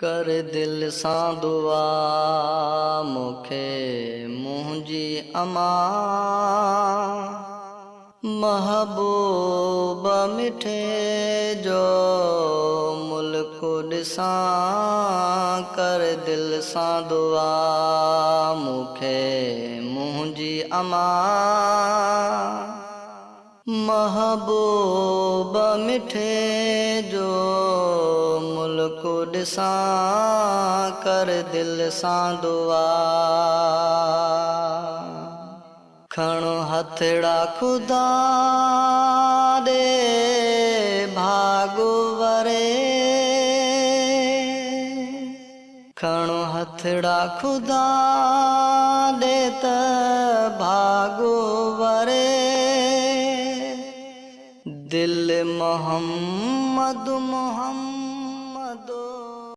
कर दिल सां दुआ मूंखे मुंहिंजी अमा महबूब मिठे जो मुल्क ॾिसां। कर दिल सां दुआ मूंखे मुंहिंजी अमा महबूब मिठे जो मुल्क ॾिसां। कर दिल सां दुआ खणो हथड़ा खुदा दे भागो वरे खणो हथड़ा खुदा दे त भागो वरे दिल मोहम्मद मोहम्मद